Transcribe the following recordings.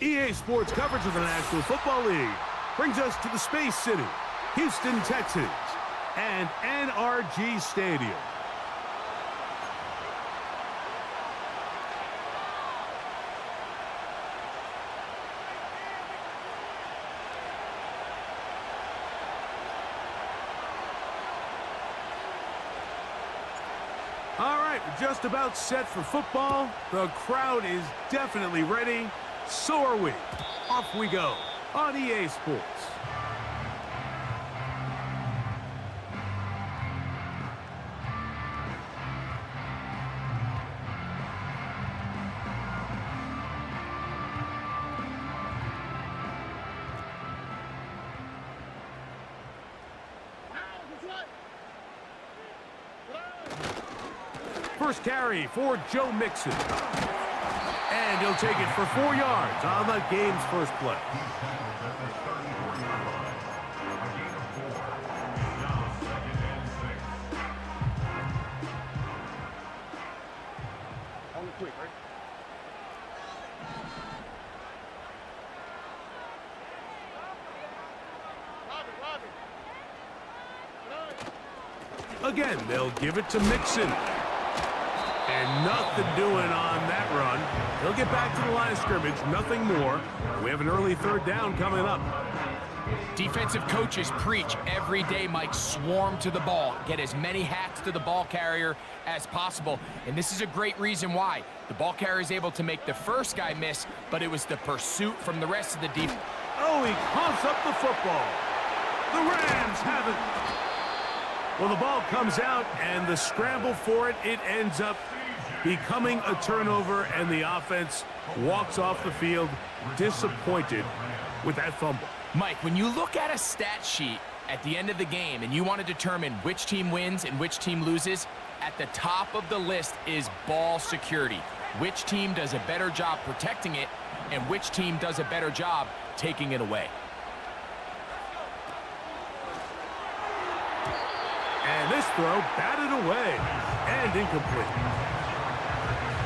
EA Sports coverage of the National Football League brings us to the Space City, Houston, Texas, and NRG Stadium. All right, we're just about set for football. The crowd is definitely ready. So are we. Off we go on EA Sports. First carry for Joe Mixon. And he'll take it for 4 yards on the game's first play. Again, they'll give it to Mixon. And nothing doing on that run. He'll get back to the line of scrimmage, nothing more. We have an early third down coming up. Defensive coaches preach every day, Mike, swarm to the ball. Get as many hats to the ball carrier as possible. And this is a great reason why. The ball carrier is able to make the first guy miss, but it was the pursuit from the rest of the defense. Oh, he coughs up the football. The Rams have it. Well, the ball comes out, and the scramble for it, it ends up becoming a turnover, and the offense walks off the field disappointed with that fumble. Mike, when you look at a stat sheet at the end of the game and you want to determine which team wins and which team loses, at the top of the list is ball security. Which team does a better job protecting it, and which team does a better job taking it away. And this throw batted away and incomplete.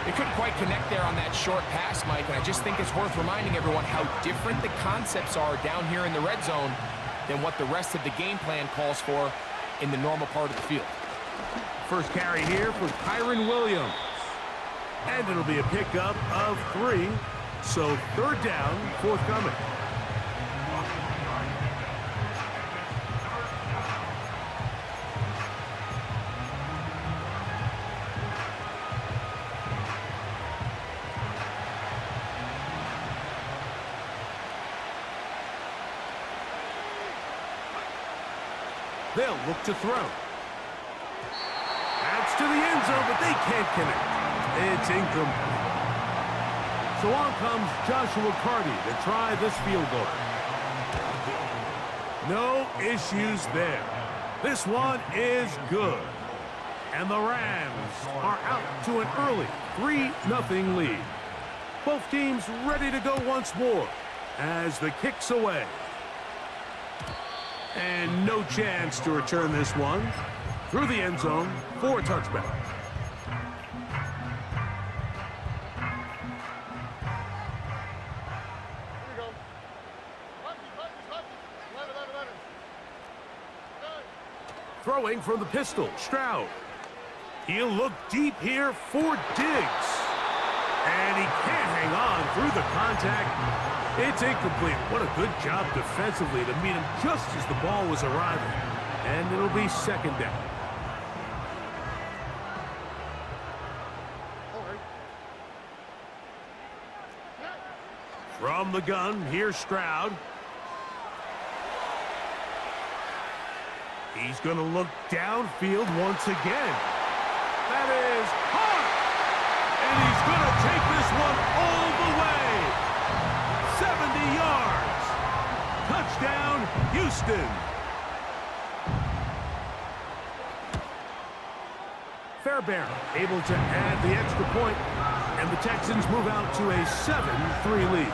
They couldn't quite connect there on that short pass, Mike, and I just think it's worth reminding everyone how different the concepts are down here in the red zone than what the rest of the game plan calls for in the normal part of the field. First carry here for Kyron Williams. And it'll be a pickup of 3, so third down forthcoming. They'll look to throw. That's to the end zone, but they can't connect. It's incomplete. So on comes Joshua Carty to try this field goal. No issues there. This one is good. And the Rams are out to an early 3-0 lead. Both teams ready to go once more as the kick's away. And no chance to return this one through the end zone for a touchback. Throwing from the pistol, Stroud. He'll look deep here for Diggs. And he can't hang on through the contact. It's incomplete. What a good job defensively to meet him just as the ball was arriving. And it'll be second down. From the gun, here's Stroud. He's going to look downfield once again. That is hard. And he's going to take this one all the way. 70 yards. Touchdown, Houston. Fairbairn able to add the extra point, and the Texans move out to a 7-3 lead.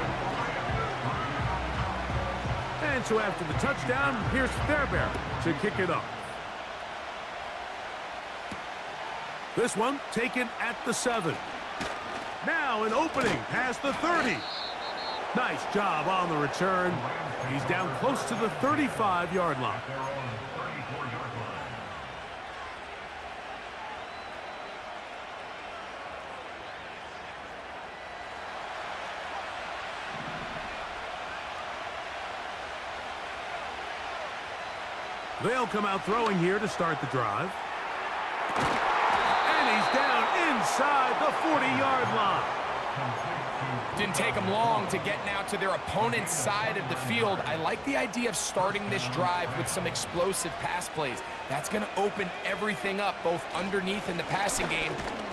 And so after the touchdown, here's Fairbairn to kick it off. This one taken at the 7. Now an opening past the 30. Nice job on the return. He's down close to the 35-yard line. They'll come out throwing here to start the drive. And he's down inside the 40-yard line. Didn't take them long to get now to their opponent's side of the field. I like the idea of starting this drive with some explosive pass plays. That's going to open everything up, both underneath in the passing game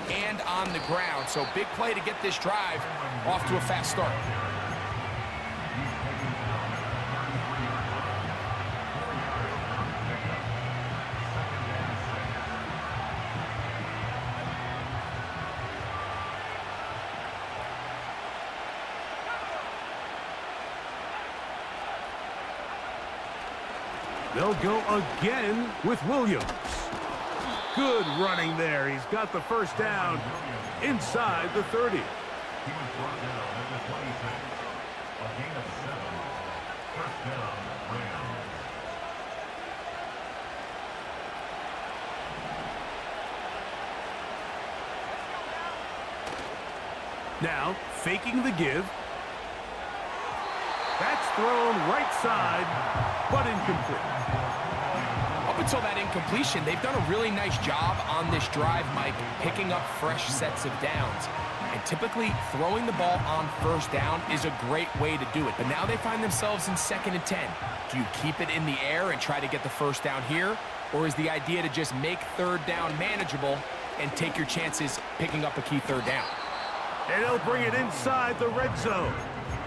and on the ground. So big play to get this drive off to a fast start. They'll go again with Williams. Good running there. He's got the first down inside the 30. Now, faking the give. That's thrown right side, but incomplete. Up until that incompletion, they've done a really nice job on this drive, Mike, picking up fresh sets of downs. And typically, throwing the ball on first down is a great way to do it. But now they find themselves in 2nd and 10. Do you keep it in the air and try to get the first down here? Or is the idea to just make 3rd down manageable and take your chances picking up a key 3rd down? And they'll bring it inside the red zone.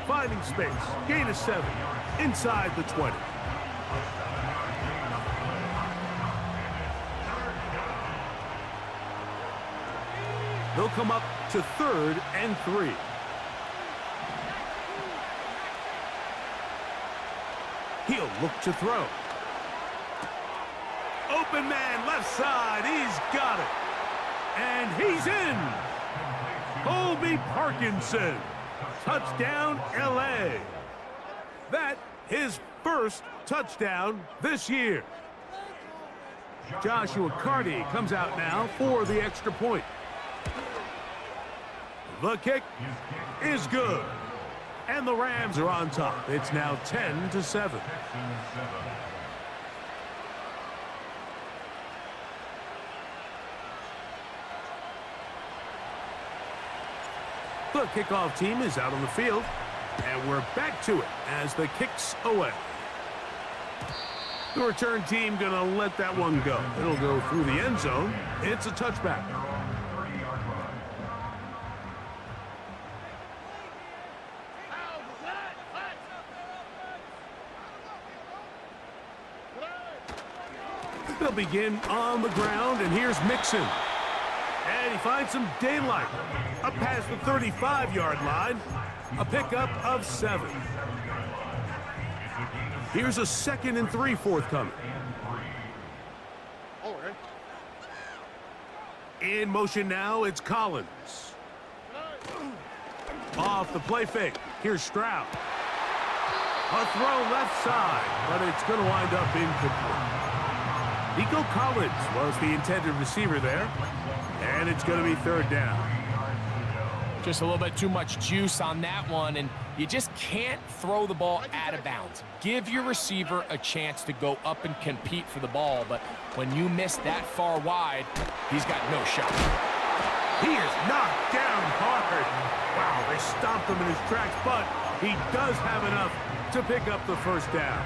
Finding space. Gain of 7. Inside the 20. They'll come up to 3rd and 3. He'll look to throw. Open man, left side. He's got it. And he's in. Colby Parkinson. Touchdown, L.A. That his first touchdown this year. Joshua Carty comes out now for the extra point. The kick is good. And the Rams are on top. It's now 10-7. The kickoff team is out on the field, and we're back to it as the kick's away. The return team gonna let that one go. It'll go through the end zone. It's a touchback. They'll begin on the ground, and here's Mixon. And he finds some daylight. Up past the 35-yard line. A pickup of 7. Here's a 2nd and 3 forthcoming. In motion now, it's Collins. Off the play fake. Here's Stroud. A throw left side, but it's going to wind up incomplete. Nico Collins was the intended receiver there. And it's going to be 3rd down. Just a little bit too much juice on that one, and you just can't throw the ball out of bounds. Give your receiver a chance to go up and compete for the ball, but when you miss that far wide, he's got no shot. He is knocked down hard. Wow, they stopped him in his tracks, but he does have enough to pick up the first down.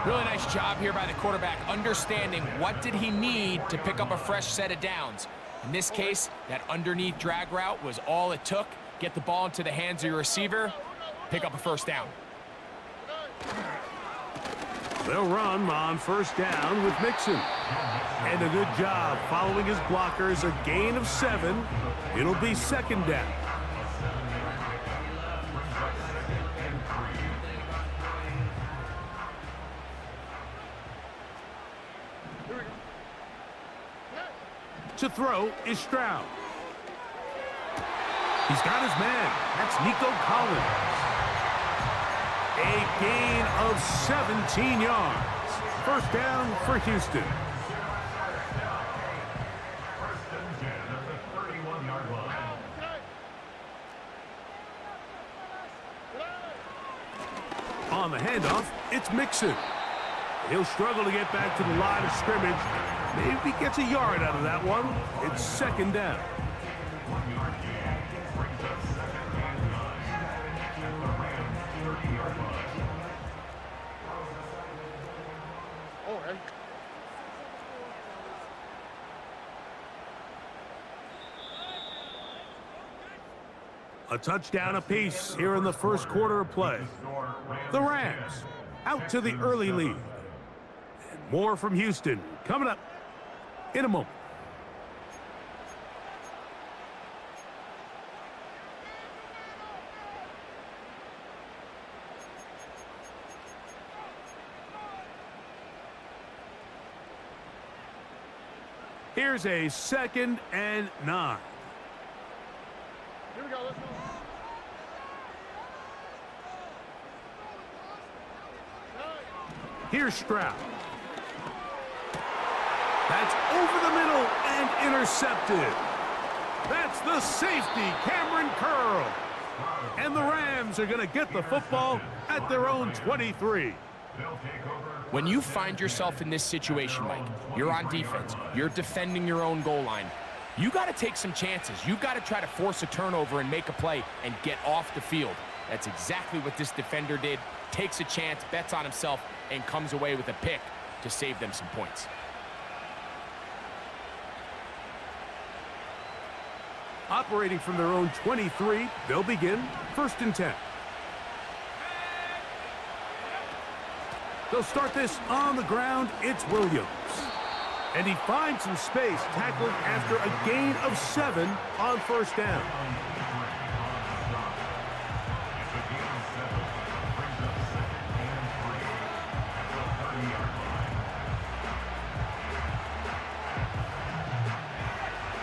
Really nice job here by the quarterback, understanding what did he need to pick up a fresh set of downs. In this case, that underneath drag route was all it took. Get the ball into the hands of your receiver, pick up a first down. They'll run on first down with Mixon. And a good job following his blockers, a gain of 7. It'll be 2nd down. To throw is Stroud. He's got his man. That's Nico Collins. A gain of 17 yards. First down for Houston. On the handoff, it's Mixon. He'll struggle to get back to the line of scrimmage. Maybe he gets a yard out of that one. It's second down. A touchdown apiece here in the first quarter of play. The Rams out to the early lead. And more from Houston coming up in a moment. Here's a 2nd and 9. Here we go, let's go. Here's Stroud. That's over the middle and intercepted. That's the safety, Cameron Curl. And the Rams are going to get the football at their own 23. When you find yourself in this situation, Mike, you're on defense, you're defending your own goal line, you got to take some chances. You got to try to force a turnover and make a play and get off the field. That's exactly what this defender did. Takes a chance, bets on himself, and comes away with a pick to save them some points. Operating from their own 23, they'll begin 1st and 10. They'll start this on the ground. It's Williams. And he finds some space, tackling after a gain of 7 on 1st down.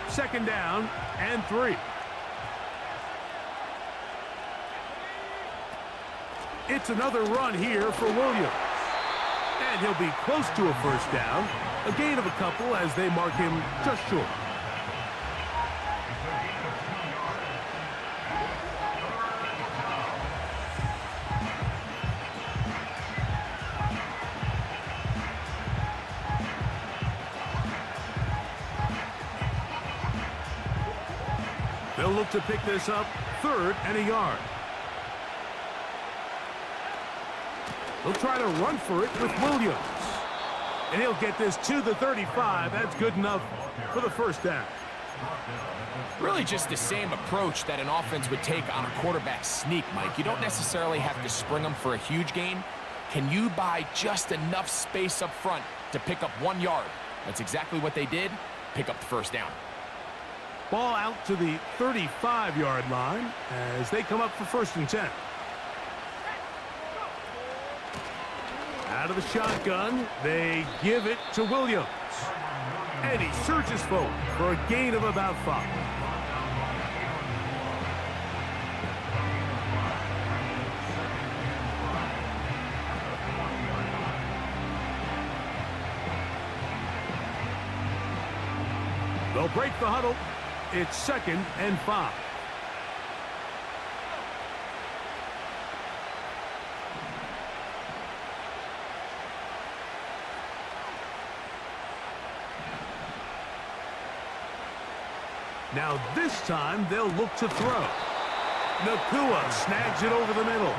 Second down and 3. It's another run here for Williams. And he'll be close to a 1st down. A gain of a couple as they mark him just short. They'll look to pick this up 3rd and a yard. They'll try to run for it with Williams. And he'll get this to the 35. That's good enough for the 1st down. Really just the same approach that an offense would take on a quarterback sneak, Mike. You don't necessarily have to spring them for a huge gain. Can you buy just enough space up front to pick up 1 yard? That's exactly what they did. Pick up the 1st down. Ball out to the 35-yard line as they come up for 1st and 10. Out of the shotgun, they give it to Williams. And he searches forward for a gain of about 5. They'll break the huddle. It's 2nd and 5. Now this time they'll look to throw. Nakua snags it over the middle.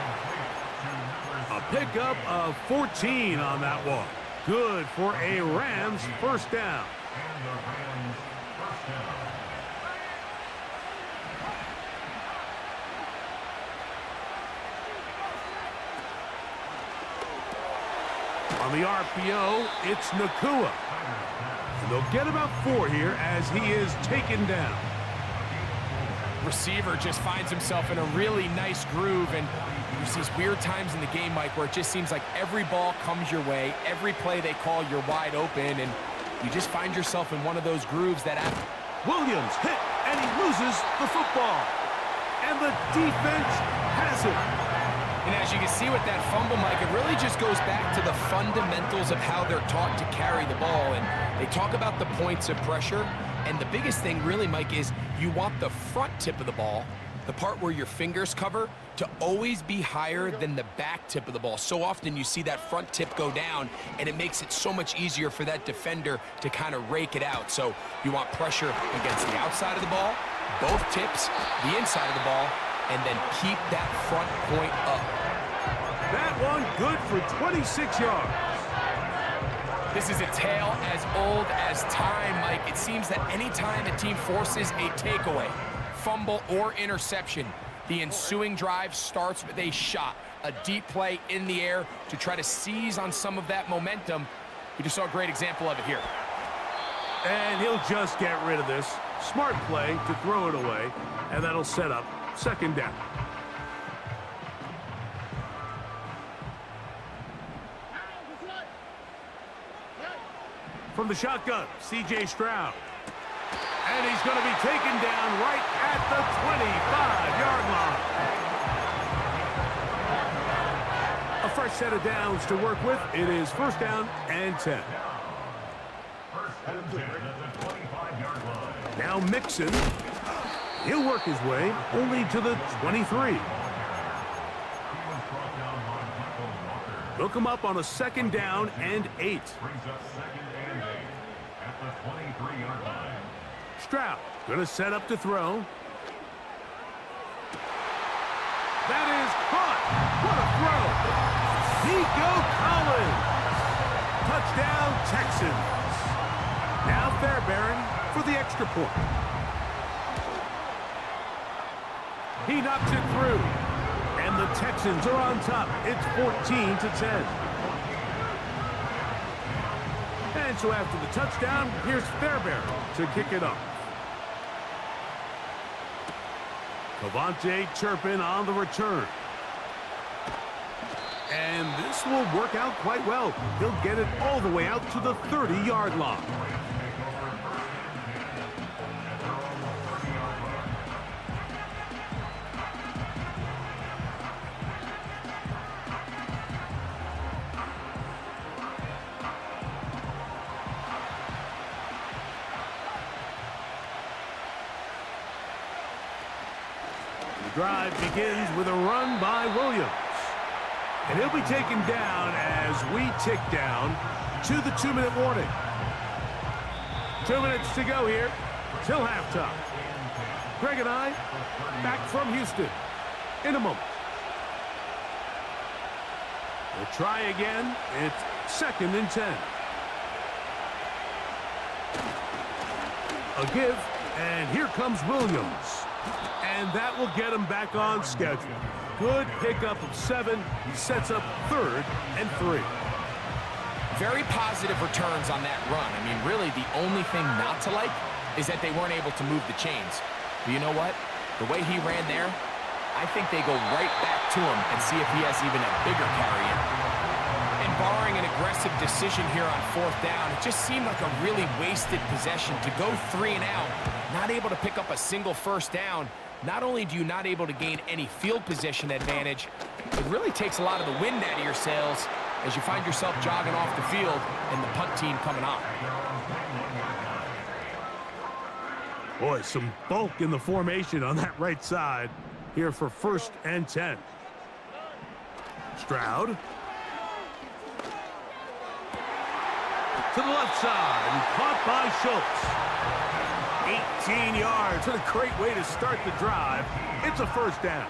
A pickup of 14 on that one. Good for a Rams 1st down. On the RPO, it's Nakua. And they'll get about 4 here as he is taken down. Receiver just finds himself in a really nice groove, and there's these weird times in the game, Mike, where it just seems like every ball comes your way, every play they call, you're wide open, and you just find yourself in one of those grooves that after. Williams hit, and he loses the football. And the defense has it. And as you can see with that fumble, Mike, it really just goes back to the fundamentals of how they're taught to carry the ball. And they talk about the points of pressure. And the biggest thing really, Mike, is you want the front tip of the ball, the part where your fingers cover, to always be higher than the back tip of the ball. So often you see that front tip go down, and it makes it so much easier for that defender to kind of rake it out. So you want pressure against the outside of the ball, both tips, the inside of the ball, and then keep that front point up. That one good for 26 yards. This is a tale as old as time, Mike. It seems that anytime a team forces a takeaway, fumble, or interception, the ensuing drive starts with a shot, a deep play in the air to try to seize on some of that momentum. We just saw a great example of it here. And he'll just get rid of this. Smart play to throw it away, and that'll set up second down. From the shotgun, C.J. Stroud. And he's going to be taken down right at the 25-yard line. A fresh set of downs to work with. It is first down and 10. Now Mixon. He'll work his way only to the 23. They'll come up on a second down and 8. Stroud going to set up to throw. That is caught. What a throw. Nico Collins. Touchdown, Texans. Now Fairbairn for the extra point. He knocks it through. And the Texans are on top. It's 14-10. And so after the touchdown, here's Fairbairn to kick it off. Cavante Turpin on the return. And this will work out quite well. He'll get it all the way out to the 30-yard line. Drive begins with a run by Williams. And he'll be taken down as we tick down to the 2-minute warning. 2 minutes to go here till halftime. Greg and I back from Houston in a moment. We'll try again. It's second and 10. A give, and here comes Williams. And that will get him back on schedule. Good pickup of 7. He sets up third and 3. Very positive returns on that run. I mean, really, the only thing not to like is that they weren't able to move the chains. But you know what? The way he ran there, I think they go right back to him and see if he has even a bigger carry in. And barring an aggressive decision here on fourth down, it just seemed like a really wasted possession to go 3 and out, not able to pick up a single first down. Not only do you not able to gain any field position advantage, it really takes a lot of the wind out of your sails as you find yourself jogging off the field and the punt team coming on. Boy, some bulk in the formation on that right side here for first and 10. Stroud. To the left side, and caught by Schultz. 18 yards. What a great way to start the drive. It's a first down.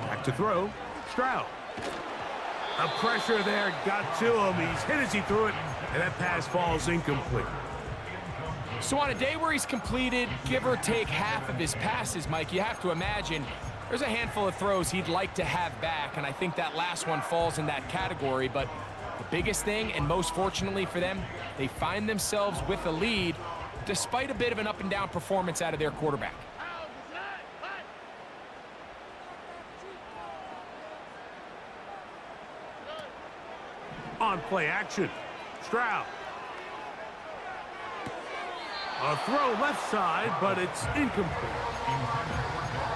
Back to throw. Stroud. A pressure there got to him. He's hit as he threw it, and that pass falls incomplete. So on a day where he's completed, give or take half of his passes, Mike, you have to imagine there's a handful of throws he'd like to have back, and I think that last one falls in that category. But the biggest thing, and most fortunately for them, they find themselves with a lead despite a bit of an up-and-down performance out of their quarterback. On play action, Stroud. A throw left side, but it's incomplete.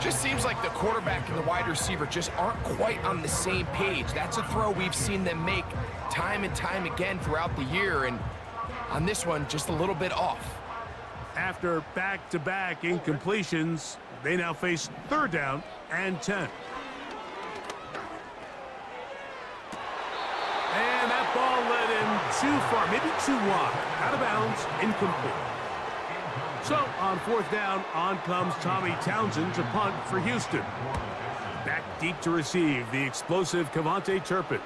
Just seems like the quarterback and the wide receiver just aren't quite on the same page. That's a throw we've seen them make time and time again throughout the year, and on this one, just a little bit off. After back-to-back incompletions, they now face 3rd down and 10. And that ball led him too far, maybe too wide. Out of bounds, incomplete. So, on 4th down, on comes Tommy Townsend to punt for Houston. Back deep to receive, the explosive Kevontae Turpin.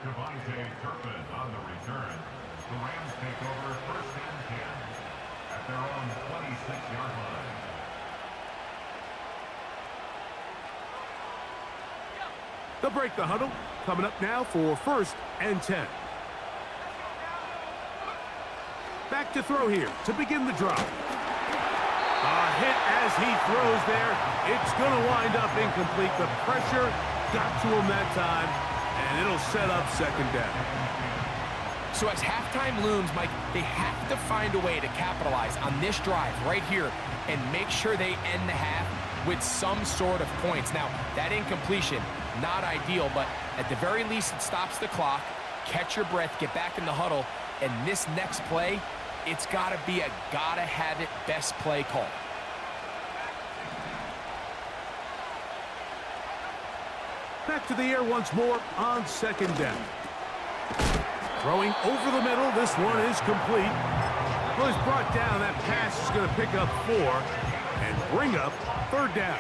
Kevontae Turpin on the return. The Rams take over 1st and 10 at their own 26-yard line. They'll break the huddle. Coming up now for 1st and 10. Back to throw here to begin the drive. A hit as he throws there. It's going to wind up incomplete. The pressure got to him that time, and it'll set up 2nd down. So as halftime looms, Mike, they have to find a way to capitalize on this drive right here and make sure they end the half with some sort of points. Now, that incompletion, not ideal, but at the very least, it stops the clock. Catch your breath, get back in the huddle, and this next play, it's got to be a gotta-have-it best play call. Back to the air once more on 2nd down. Throwing over the middle, this one is complete. Well, he's brought down. That pass is going to pick up 4 and bring up 3rd down.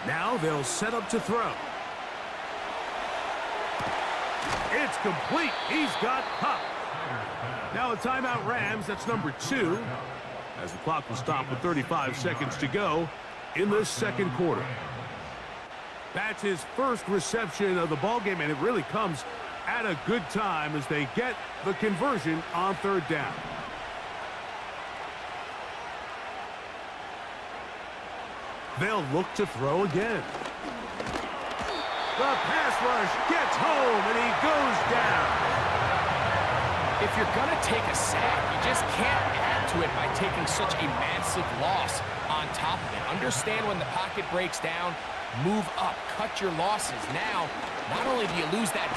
Now they'll set up to throw. It's complete. He's got Huff. Now a timeout Rams. That's number 2. As the clock will stop with 35 seconds to go in the 2nd quarter. That's his first reception of the ballgame, and it really comes at a good time as they get the conversion on 3rd down. They'll look to throw again. The pass rush gets home, and he goes down. If you're going to take a sack, you just can't add to it by taking such a massive loss on top of it. Understand when the pocket breaks down, move up, cut your losses. Now, not only do you lose that...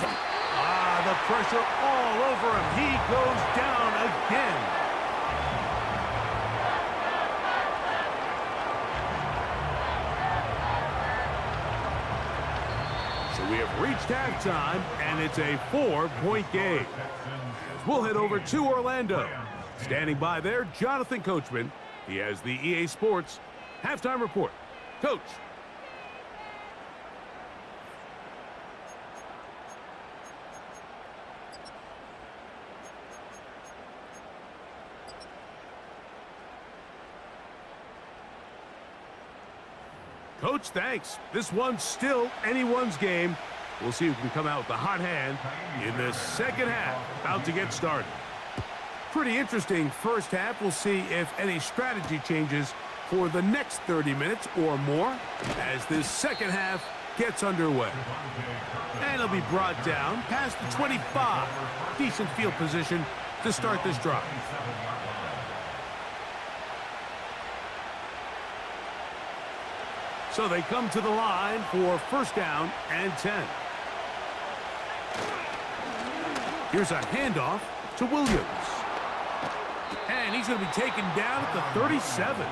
The pressure all over him. He goes down again. We have reached halftime, and it's a 4-point game. We'll head over to Orlando. Standing by there, Jonathan Coachman. He has the EA Sports halftime report. Coach. Coach, thanks. This one's still anyone's game. We'll see who can come out with the hot hand in the 2nd half. About to get started. Pretty interesting first half. We'll see if any strategy changes for the next 30 minutes or more as this 2nd half gets underway. And it'll be brought down past the 25. Decent field position to start this drive. So they come to the line for 1st down and 10. Here's a handoff to Williams. And he's going to be taken down at the 37.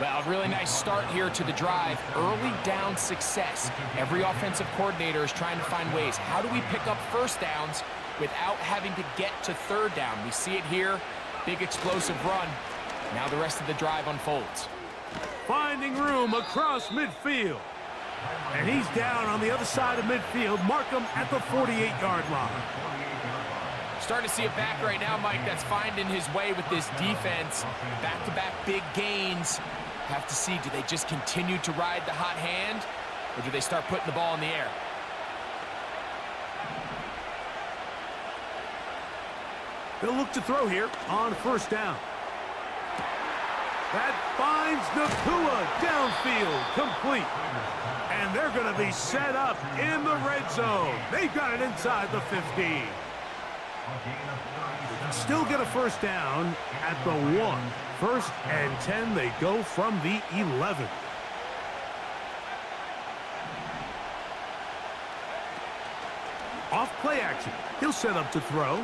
Well, really nice start here to the drive. Early down success. Every offensive coordinator is trying to find ways. How do we pick up 1st downs without having to get to 3rd down? We see it here. Big explosive run. Now the rest of the drive unfolds. Finding room across midfield. And he's down on the other side of midfield. Mark him at the 48-yard line. Starting to see it back right now, Mike, that's finding his way with this defense. Back-to-back big gains. Have to see, do they just continue to ride the hot hand, or do they start putting the ball in the air? They'll look to throw here on first down. That finds Nakua downfield, complete. And they're going to be set up in the red zone. They've got it inside the 15. Still get a first down at the 1. First and 10, they go from the 11. Off play action. He'll set up to throw.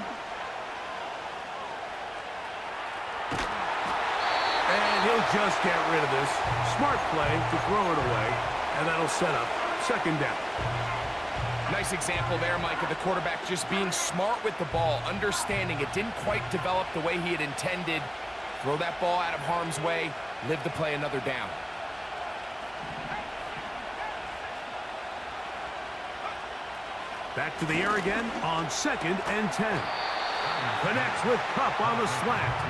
And he'll just get rid of this. Smart play to throw it away. And that'll set up second down. Nice example there, Mike, of the quarterback just being smart with the ball, understanding it didn't quite develop the way he had intended. Throw that ball out of harm's way, live to play another down. Back to the air again on second and 10. Connects with Kupp on the slant.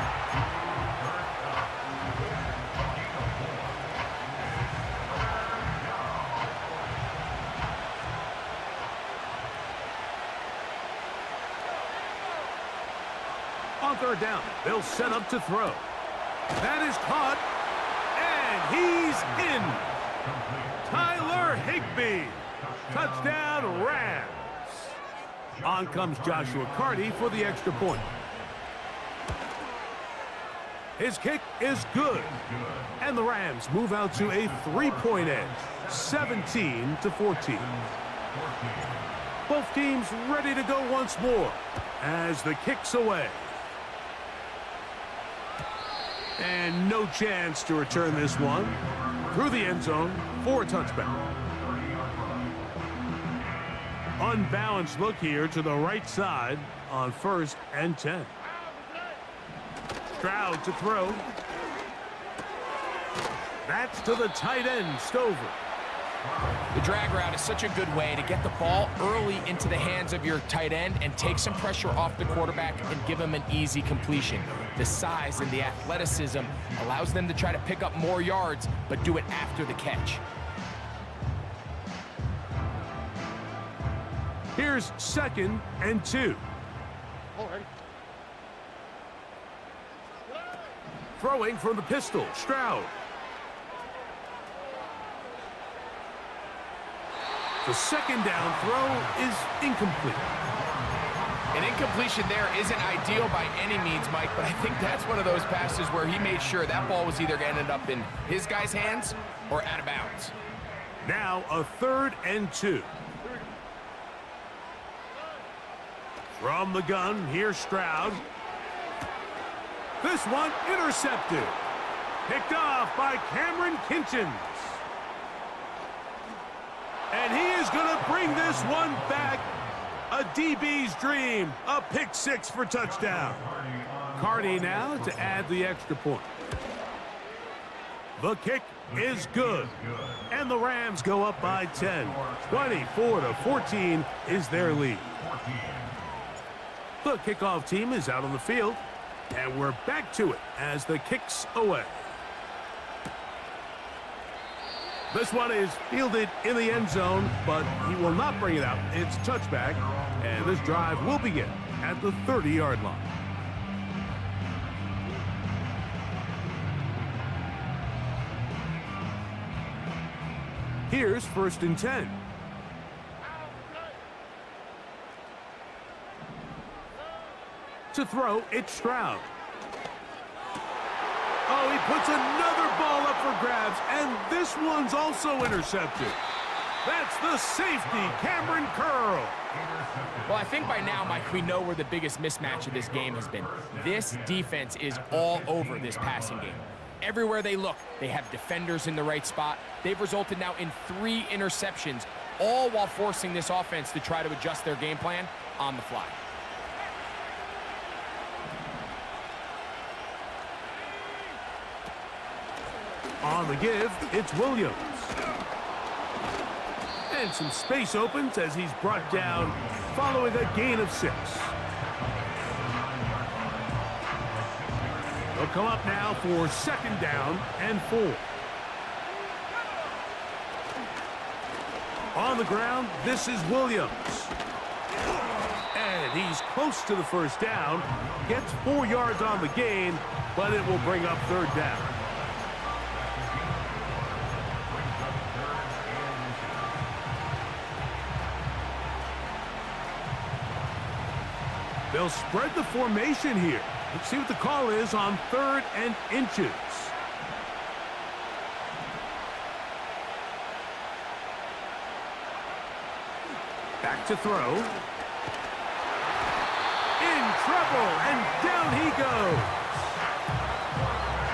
On third down, they'll set up to throw. That is caught, and he's in. Tyler Higbee. Touchdown, Rams. On comes Joshua Carty for the extra point. His kick is good. And the Rams move out to a 3-point edge, 17-14. Both teams ready to go once more as the kick's away. And no chance to return this one through the end zone for a touchback. Unbalanced look here to the right side on first and 10. Stroud to throw. That's to the tight end, Stover. The drag route is such a good way to get the ball early into the hands of your tight end and take some pressure off the quarterback and give him an easy completion. The size and the athleticism allows them to try to pick up more yards, but do it after the catch. Here's second and 2. Throwing from the pistol, Stroud. The second down throw is incomplete. An incompletion there isn't ideal by any means, Mike, but I think that's one of those passes where he made sure that ball was either going to end up in his guy's hands or out of bounds. Now a third and 2. From the gun, here's Stroud. This one intercepted. Picked off by Cameron Kinchins. And he is going to bring this one back. A DB's dream. A pick six for touchdown. Carty now to add the extra point. The kick is good. And the Rams go up by 10. 24-14 is their lead. The kickoff team is out on the field. And we're back to it as the kick's away. This one is fielded in the end zone, but he will not bring it out. It's touchback, and this drive will begin at the 30-yard line. Here's first and 10. To throw, it's Stroud. Oh, he puts another ball up for grabs, and this one's also intercepted. That's the safety, Cameron Curl. Well, I think by now, Mike, we know where the biggest mismatch of this game has been. This defense is all over this passing game. Everywhere they look, they have defenders in the right spot. They've resulted now in 3 interceptions, all while forcing this offense to try to adjust their game plan on the fly. On the give, it's Williams. And some space opens as he's brought down following a gain of 6. They'll come up now for 2nd down and 4. On the ground, this is Williams. And he's close to the 1st down. Gets 4 yards on the gain, but it will bring up 3rd down. They'll spread the formation here. Let's see what the call is on 3rd and inches. Back to throw. In trouble, and down he goes.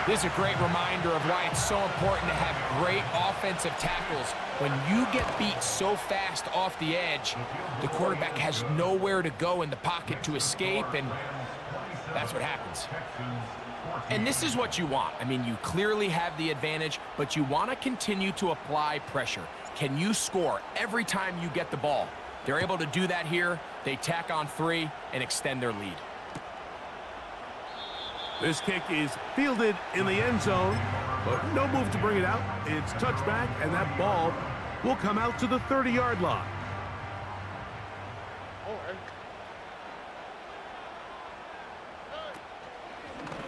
This is a great reminder of why it's so important to have great offensive tackles. When you get beat so fast off the edge, the quarterback has nowhere to go in the pocket to escape, and that's what happens. And this is what you want. I mean, you clearly have the advantage, but you want to continue to apply pressure. Can you score every time you get the ball? They're able to do that here. They tack on 3 and extend their lead. This kick is fielded in the end zone, but no move to bring it out. It's touchback, and that ball will come out to the 30-yard line.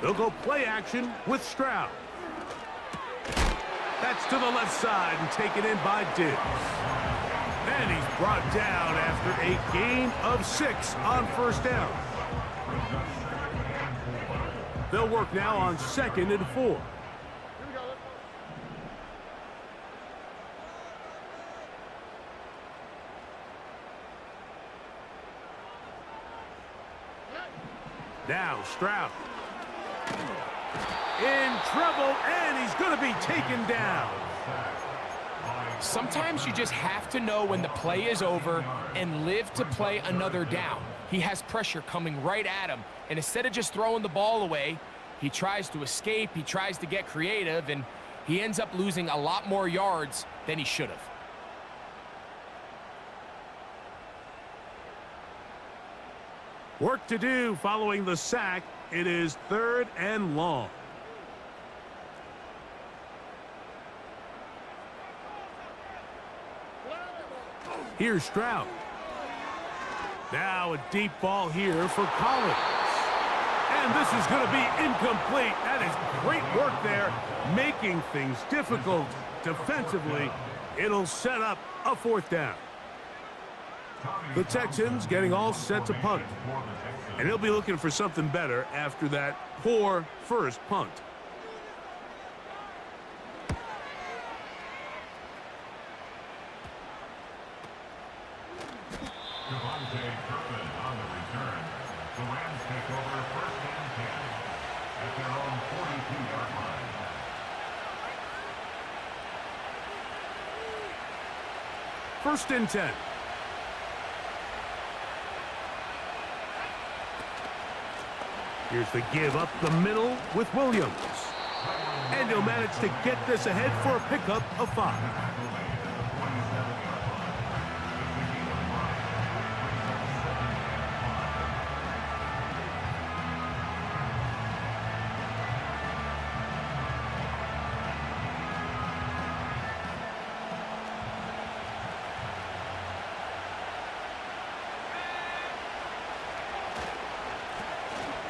They'll go play action with Stroud. That's to the left side and taken in by Diggs. And he's brought down after a gain of 6 on 1st down. They'll work now on 2nd and 4. Now Stroud. In trouble, and he's going to be taken down. Sometimes you just have to know when the play is over and live to play another down. He has pressure coming right at him, and instead of just throwing the ball away, he tries to escape, he tries to get creative, and he ends up losing a lot more yards than he should have. Work to do following the sack. It is 3rd and long. Here's Stroud. Now a deep ball here for Collins. And this is going to be incomplete. That is great work there, making things difficult defensively. It'll set up a 4th down. The Texans getting all set to punt. And he'll be looking for something better after that poor first punt. On the return, the Rams take over 1st and 10 at their own 42-yard line. First and 10. Here's the give up the middle with Williams. And he'll manage to get this ahead for a pickup of 5.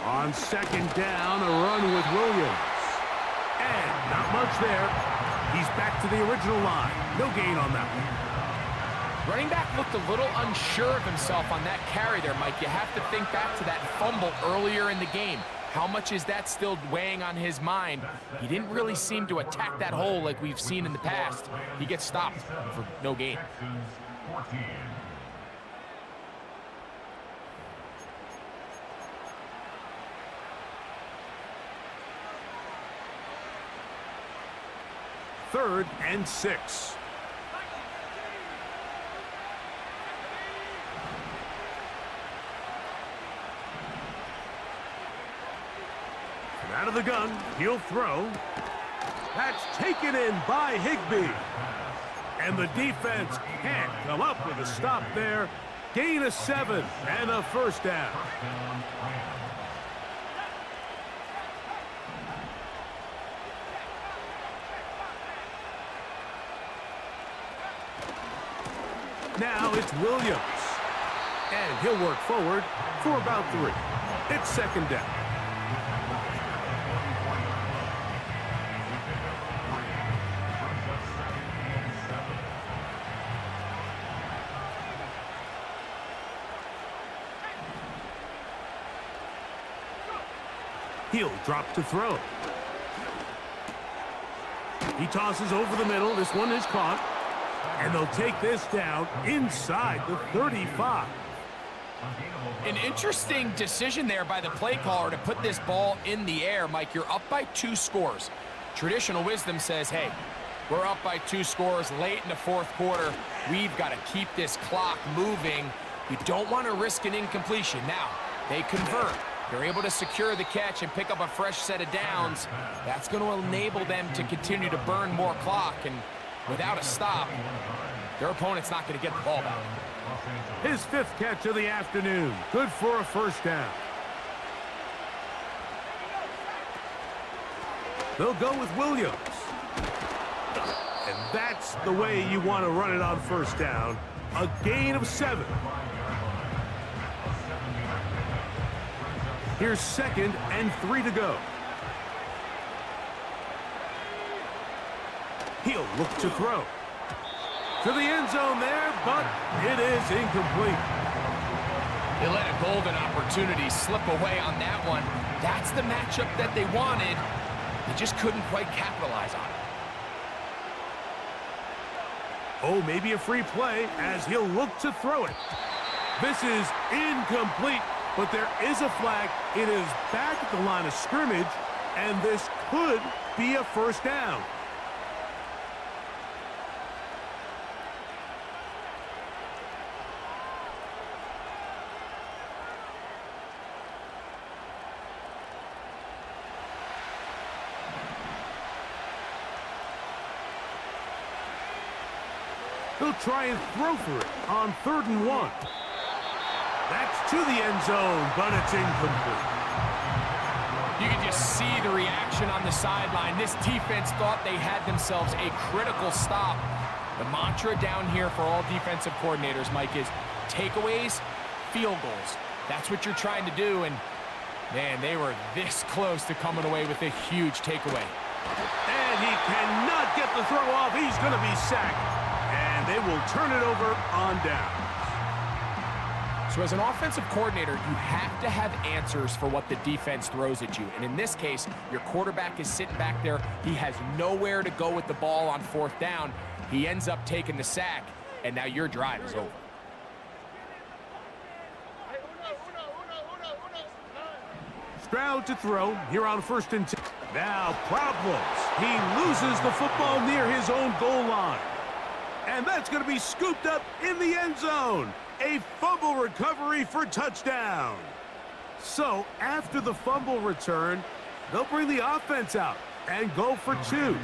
On 2nd down, a run with Williams. And not much there. He's back to the original line. No gain on that one. Running back looked a little unsure of himself on that carry there, Mike. You have to think back to that fumble earlier in the game. How much is that still weighing on his mind? He didn't really seem to attack that hole like we've seen in the past. He gets stopped for no gain. Third and 6. And out of the gun, he'll throw. That's taken in by Higbee. And the defense can't come up with a stop there. Gain of 7 and a 1st down. Now it's Williams. And he'll work forward for about 3. It's second down. He'll drop to throw. He tosses over the middle. This one is caught. And they'll take this down inside the 35. An interesting decision there by the play caller to put this ball in the air. Mike, you're up by 2 scores. Traditional wisdom says, hey, we're up by 2 scores late in the 4th quarter. We've got to keep this clock moving. You don't want to risk an incompletion. Now, they convert. They're able to secure the catch and pick up a fresh set of downs. That's going to enable them to continue to burn more clock. And without a stop, their opponent's not going to get the ball back. His 5th catch of the afternoon. Good for a first down. They'll go with Williams. And that's the way you want to run it on first down. A gain of 7. Here's 2nd and 3 to go. He'll look to throw. To the end zone there, but it is incomplete. They let a golden opportunity slip away on that one. That's the matchup that they wanted. They just couldn't quite capitalize on it. Oh, maybe a free play as he'll look to throw it. This is incomplete, but there is a flag. It is back at the line of scrimmage, and this could be a first down. They'll try and throw for it on 3rd and 1. That's to the end zone, but it's incomplete. You can just see the reaction on the sideline. This defense thought they had themselves a critical stop. The mantra down here for all defensive coordinators, Mike, is takeaways, field goals. That's what you're trying to do, and man, they were this close to coming away with a huge takeaway. And he cannot get the throw off. He's going to be sacked. And they will turn it over on down. So as an offensive coordinator, you have to have answers for what the defense throws at you. And in this case, your quarterback is sitting back there. He has nowhere to go with the ball on 4th down. He ends up taking the sack, and now your drive is over. Stroud to throw here on 1st and 10. Now problems. He loses the football near his own goal line. And that's going to be scooped up in the end zone. A fumble recovery for touchdown. So after the fumble return, they'll bring the offense out and go for 2.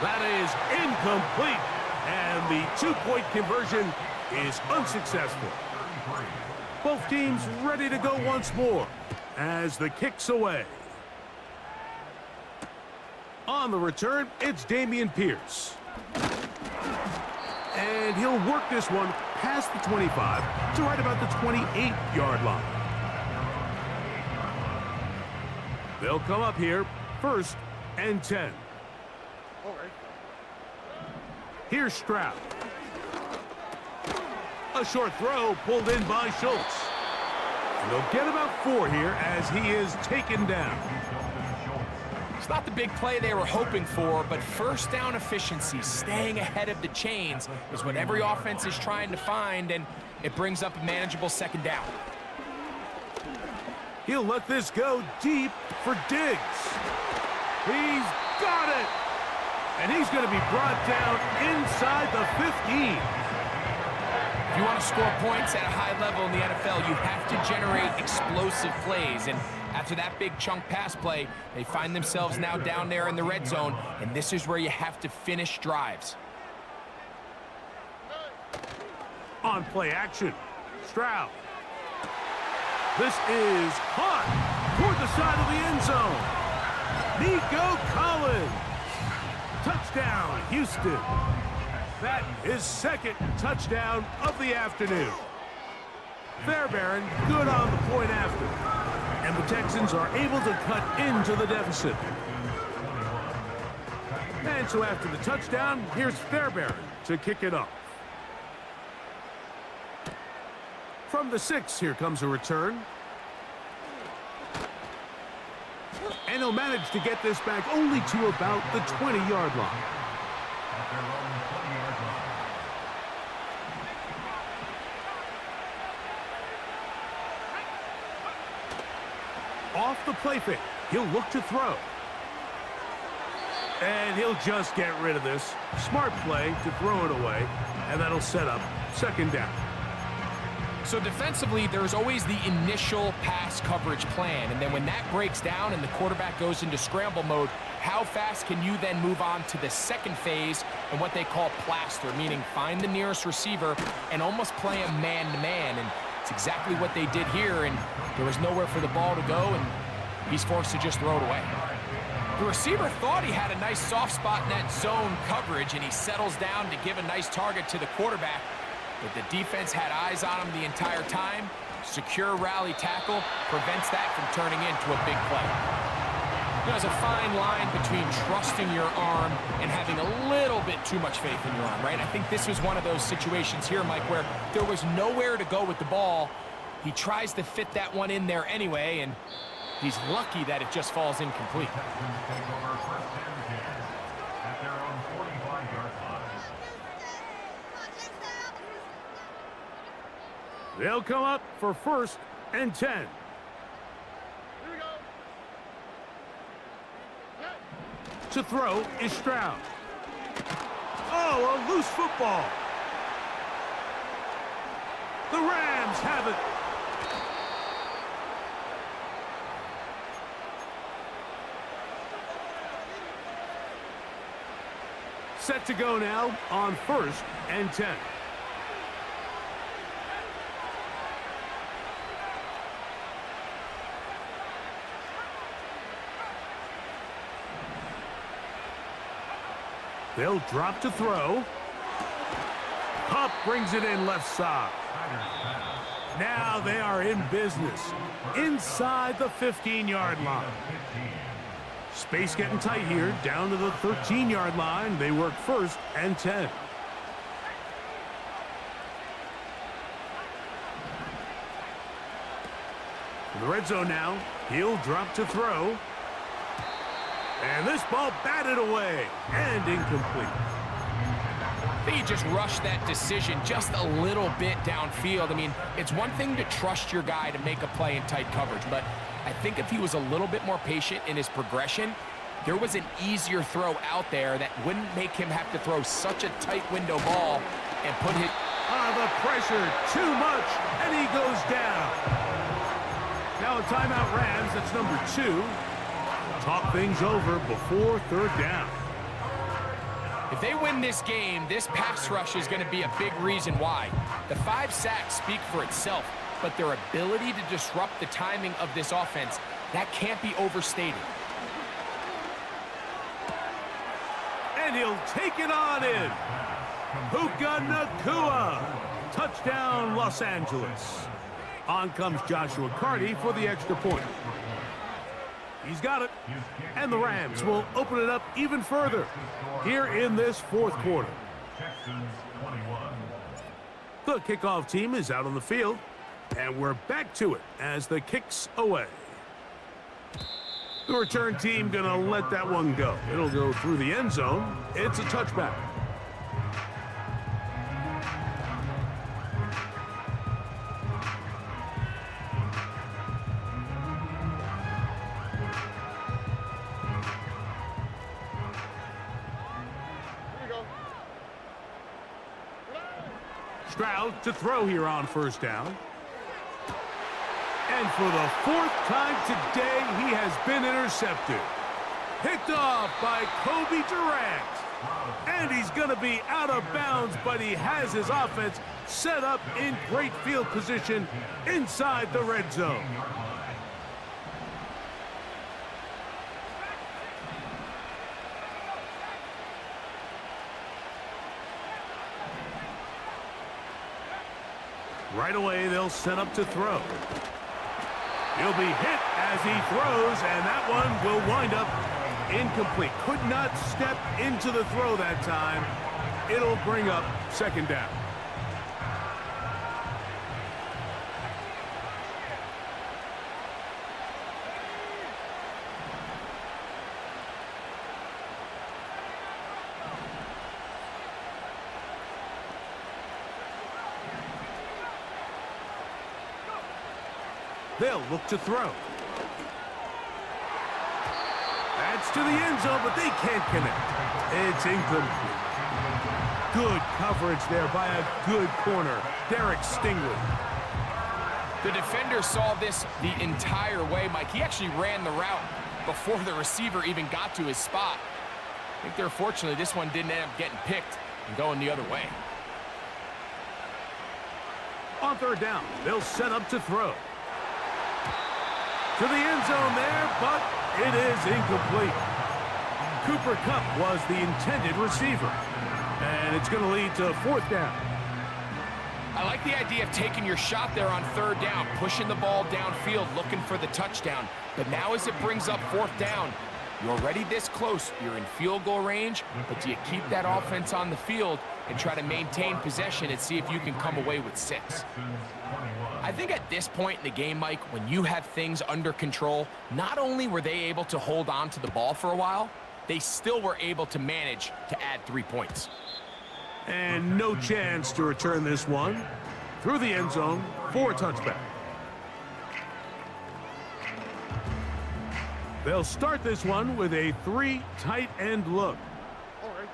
That is incomplete. And the 2-point conversion is unsuccessful. Both teams ready to go once more as the kick's away. On the return, it's Dameon Pierce. And he'll work this one past the 25 to right about the 28-yard line. They'll come up here, 1st and 10. Here's Stroud. A short throw pulled in by Schultz. And they'll get about 4 here as he is taken down. It's not the big play they were hoping for, but first down efficiency, staying ahead of the chains, is what every offense is trying to find, and it brings up a manageable 2nd down. He'll let this go deep for Diggs. He's got it! And he's going to be brought down inside the 15. If you want to score points at a high level in the NFL, you have to generate explosive plays, and after that big chunk pass play, they find themselves now down there in the red zone, and this is where you have to finish drives. On play action, Stroud. This is caught toward the side of the end zone. Nico Collins. Touchdown, Houston. That his second touchdown of the afternoon. Fairbairn good on the point after. And the Texans are able to cut into the deficit. And so after the touchdown, here's Fairbairn to kick it off. From the 6, here comes a return. And he'll manage to get this back only to about the 20-yard line. Off the play fake, he'll look to throw. And he'll just get rid of this. Smart play to throw it away, and that'll set up second down. So defensively, there's always the initial pass coverage plan, and then when that breaks down and the quarterback goes into scramble mode, how fast can you then move on to the second phase and what they call plaster, meaning find the nearest receiver and almost play him man-to-man, and it's exactly what they did here, and there was nowhere for the ball to go, and he's forced to just throw it away. The receiver thought he had a nice soft spot in that zone coverage, and he settles down to give a nice target to the quarterback. But the defense had eyes on him the entire time. Secure rally tackle prevents that from turning into a big play. There's a fine line between trusting your arm and having a little bit too much faith in your arm, right? I think this was one of those situations here, Mike, where there was nowhere to go with the ball. He tries to fit that one in there anyway, and he's lucky that it just falls incomplete. They'll come up for 1st and 10. Here we go. To throw is Stroud. Oh, a loose football. The Rams have it. Set to go now on 1st and 10. They'll drop to throw. Hupp brings it in left side. Now they are in business inside the 15-yard line. Space getting tight here, down to the 13-yard line. They work 1st and 10. In the red zone now, he'll drop to throw. And this ball batted away and incomplete. I think he just rushed that decision just a little bit downfield. I mean, it's one thing to trust your guy to make a play in tight coverage, but I think if he was a little bit more patient in his progression, there was an easier throw out there that wouldn't make him have to throw such a tight window ball and put it... The pressure, too much, and he goes down. Now a timeout Rams, that's number 2. Talk things over before 3rd down. If they win this game, this pass rush is going to be a big reason why. The 5 sacks speak for itself, but their ability to disrupt the timing of this offense, that can't be overstated. And he'll take it on in. Puka Nacua. Touchdown, Los Angeles. On comes Joshua Carty for the extra point. He's got it. And the Rams will open it up even further here in this 4th quarter. The kickoff team is out on the field, and we're back to it as the kick's away. The return team gonna let that one go. It'll go through the end zone. It's a touchback. Stroud to throw here on 1st down. And for the 4th time today, he has been intercepted. Picked off by Kobe Durant. And he's going to be out of bounds, but he has his offense set up in great field position inside the red zone. Right away, they'll set up to throw. He'll be hit as he throws, and that one will wind up incomplete. Could not step into the throw that time. It'll bring up second down. They'll look to throw. That's to the end zone, but they can't connect. It's incomplete. Good coverage there by a good corner, Derek Stingley. The defender saw this the entire way, Mike. He actually ran the route before the receiver even got to his spot. I think fortunately this one didn't end up getting picked and going the other way. On third down, they'll set up to throw. To the end zone there, but it is incomplete. Cooper Kupp was the intended receiver. And it's going to lead to fourth down. I like the idea of taking your shot there on third down, pushing the ball downfield, looking for the touchdown. But now as it brings up fourth down, you're already this close. You're in field goal range, but do you keep that offense on the field and try to maintain possession and see if you can come away with 6? I think at this point in the game, Mike, when you have things under control, not only were they able to hold on to the ball for a while, they still were able to manage to add 3 points. And no chance to return this one. Through the end zone for a touchback. They'll start this one with a 3 tight end look. All right.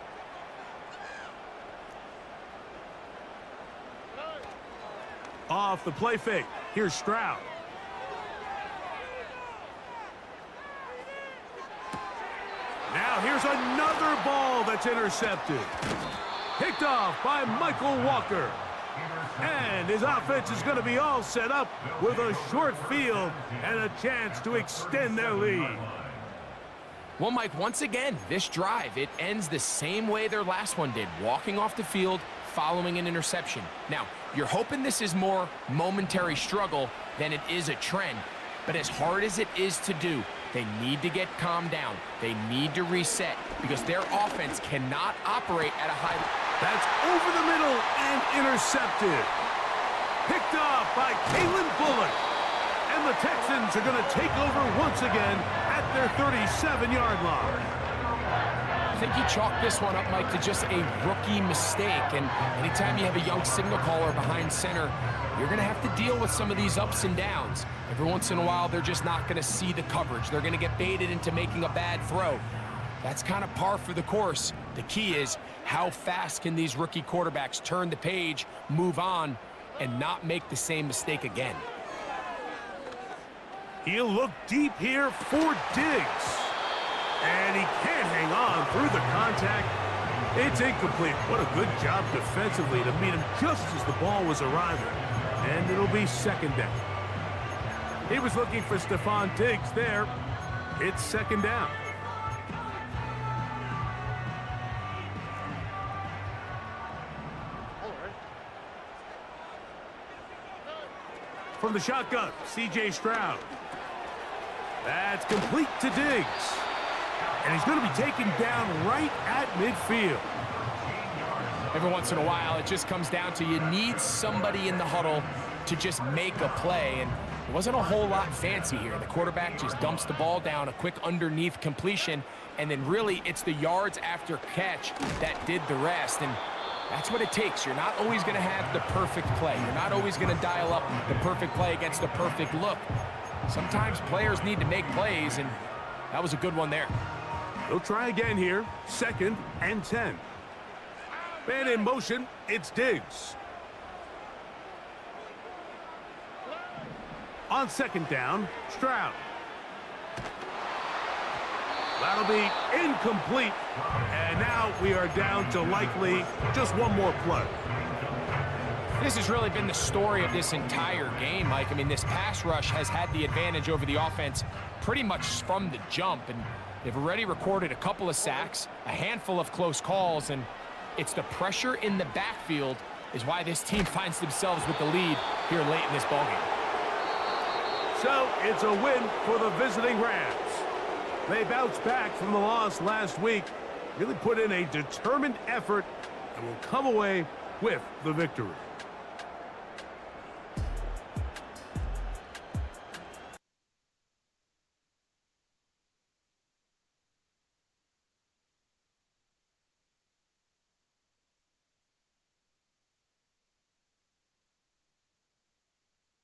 Off the play fake. Here's Stroud. Now here's another ball that's intercepted. Picked off by Michael Walker. And his offense is going to be all set up with a short field and a chance to extend their lead. Well, Mike, once again, this drive, it ends the same way their last one did, walking off the field, following an interception. Now, you're hoping this is more momentary struggle than it is a trend, but as hard as it is to do, they need to get calmed down. They need to reset because their offense cannot operate at a high level. That's over the middle and intercepted. Picked off by Kalen Bullock. And the Texans are going to take over once again at their 37-yard line. I think he chalked this one up, Mike, to just a rookie mistake. And anytime you have a young signal caller behind center, you're going to have to deal with some of these ups and downs. Every once in a while, they're just not going to see the coverage. They're going to get baited into making a bad throw. That's kind of par for the course. The key is how fast can these rookie quarterbacks turn the page, move on, and not make the same mistake again. He'll look deep here for Diggs. And he can't hang on through the contact. It's incomplete. What a good job defensively to meet him just as the ball was arriving. And it'll be second down. He was looking for Stephon Diggs there. It's second down. All right. From the shotgun, C.J. Stroud. That's complete to Diggs. And he's going to be taken down right at midfield. Every once in a while, it just comes down to you need somebody in the huddle to just make a play. And it wasn't a whole lot fancy here. The quarterback just dumps the ball down, a quick underneath completion, and then really it's the yards after catch that did the rest. And that's what it takes. You're not always going to have the perfect play. You're not always going to dial up the perfect play against the perfect look. Sometimes players need to make plays, and that was a good one there. They'll try again here. Second and 10. And in motion, it's Diggs. On second down, Stroud. That'll be incomplete. And now we are down to likely just one more play. This has really been the story of this entire game, Mike. I mean, this pass rush has had the advantage over the offense pretty much from the jump. And they've already recorded a couple of sacks, a handful of close calls, and it's the pressure in the backfield is why this team finds themselves with the lead here late in this ballgame. So it's a win for the visiting Rams. They bounced back from the loss last week, really put in a determined effort, and will come away with the victory.